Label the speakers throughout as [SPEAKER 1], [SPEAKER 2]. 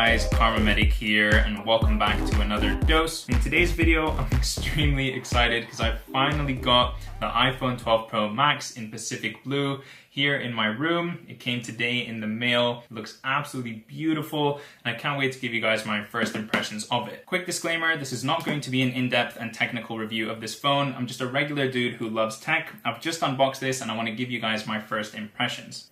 [SPEAKER 1] guys, Karma Medic here, and welcome back to another dose. In today's video, I'm extremely excited because I finally got the iPhone 12 Pro Max in Pacific Blue here in my room. It came today in the mail. It looks absolutely beautiful, and I can't wait to give you guys my first impressions of it. Quick disclaimer, this is not going to be an in-depth and technical review of this phone. I'm just a regular dude who loves tech. I've just unboxed this and I want to give you guys my first impressions.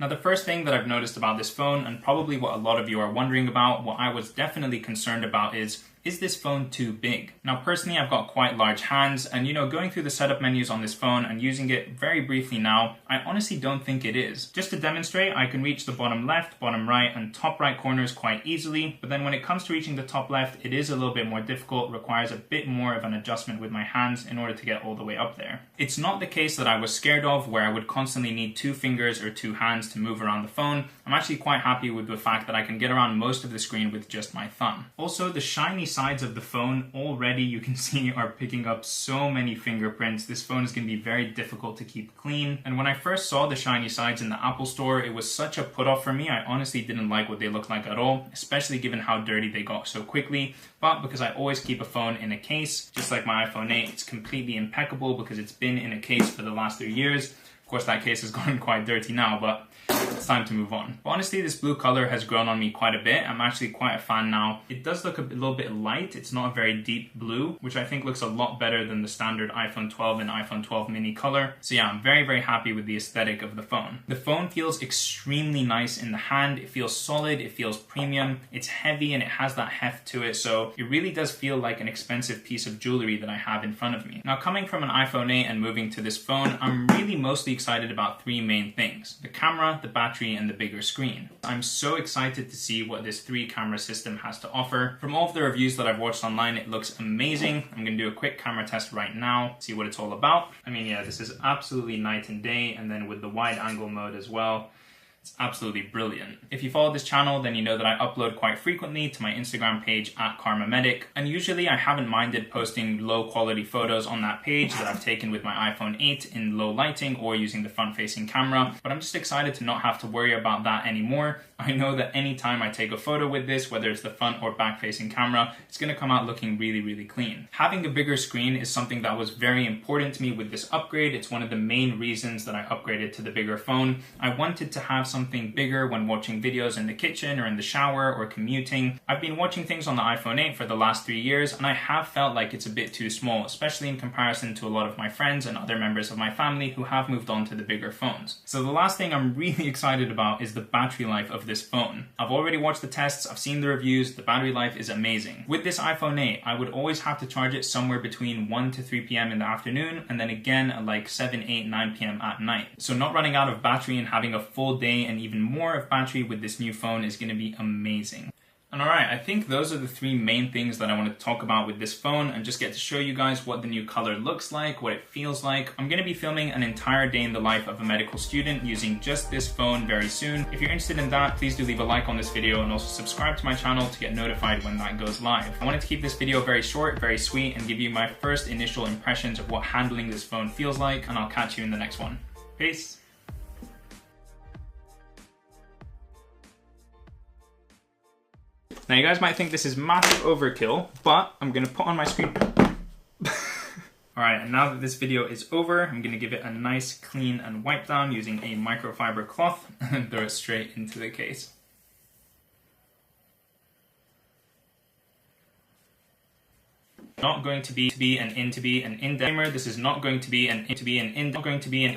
[SPEAKER 1] Now, the first thing that I've noticed about this phone, and probably what a lot of you are wondering about, what I was definitely concerned about is this phone too big? Now, personally, I've got quite large hands, and going through the setup menus on this phone and using it very briefly now, I honestly don't think it is. Just to demonstrate, I can reach the bottom left, bottom right, and top right corners quite easily, but then when it comes to reaching the top left, it is a little bit more difficult, requires a bit more of an adjustment with my hands in order to get all the way up there. It's not the case that I was scared of, where I would constantly need two fingers or two hands to move around the phone. I'm actually quite happy with the fact that I can get around most of the screen with just my thumb. Also, the shiny sides of the phone already, you can see, are picking up so many fingerprints. This phone is going to be very difficult to keep clean. And when I first saw the shiny sides in the Apple Store, it was such a put off for me. I honestly didn't like what they looked like at all, especially given how dirty they got so quickly. But because I always keep a phone in a case, just like my iPhone 8, it's completely impeccable because it's been in a case for the last 3 years. Of course, that case has gotten quite dirty now, but it's time to move on. But honestly, this blue color has grown on me quite a bit. I'm actually quite a fan now. It does look a little bit light. It's not a very deep blue, which I think looks a lot better than the standard iPhone 12 and iPhone 12 mini color. So yeah, I'm very, very happy with the aesthetic of the phone. The phone feels extremely nice in the hand. It feels solid, it feels premium, it's heavy, and it has that heft to it. So it really does feel like an expensive piece of jewelry that I have in front of me. Now, coming from an iPhone 8 and moving to this phone, I'm really mostly excited about three main things: the camera, the battery, and the bigger screen. I'm so excited to see what this 3-camera system has to offer. From all of the reviews that I've watched online, it looks amazing. I'm gonna do a quick camera test right now, see what it's all about. I mean, yeah, this is absolutely night and day, and then with the wide angle mode as well, it's absolutely brilliant. If you follow this channel, then you know that I upload quite frequently to my Instagram page at Karma Medic, and usually I haven't minded posting low quality photos on that page that I've taken with my iPhone 8 in low lighting or using the front facing camera, but I'm just excited to not have to worry about that anymore. I know that anytime I take a photo with this, whether it's the front or back facing camera, it's gonna come out looking really, really clean. Having a bigger screen is something that was very important to me with this upgrade. It's one of the main reasons that I upgraded to the bigger phone. I wanted to have something bigger when watching videos in the kitchen or in the shower or commuting. I've been watching things on the iPhone 8 for the last 3 years, and I have felt like it's a bit too small, especially in comparison to a lot of my friends and other members of my family who have moved on to the bigger phones. So the last thing I'm really excited about is the battery life of this phone. I've already watched the tests, I've seen the reviews, the battery life is amazing. With this iPhone 8, I would always have to charge it somewhere between 1 to 3 p.m. in the afternoon, and then again at like 7, 8, 9 p.m. at night. So not running out of battery and having a full day and even more of battery with this new phone is going to be amazing. And alright, I think those are the three main things that I want to talk about with this phone, and just get to show you guys what the new color looks like, what it feels like. I'm going to be filming an entire day in the life of a medical student using just this phone very soon. If you're interested in that, please do leave a like on this video and also subscribe to my channel to get notified when that goes live. I wanted to keep this video very short, very sweet, and give you my first initial impressions of what handling this phone feels like, and I'll catch you in the next one. Peace! Now, you guys might think this is massive overkill, but I'm gonna put on my screen. Alright, and now that this video is over, I'm gonna give it a nice clean and wipe down using a microfiber cloth and throw it straight into the case. Not going to be an in-depth. This is not going to be an in-depth and technical. Going to be an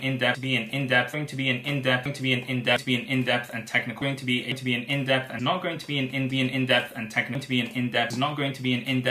[SPEAKER 1] in-depth and not going to be an in-depth and technical. Not going to be an in-depth.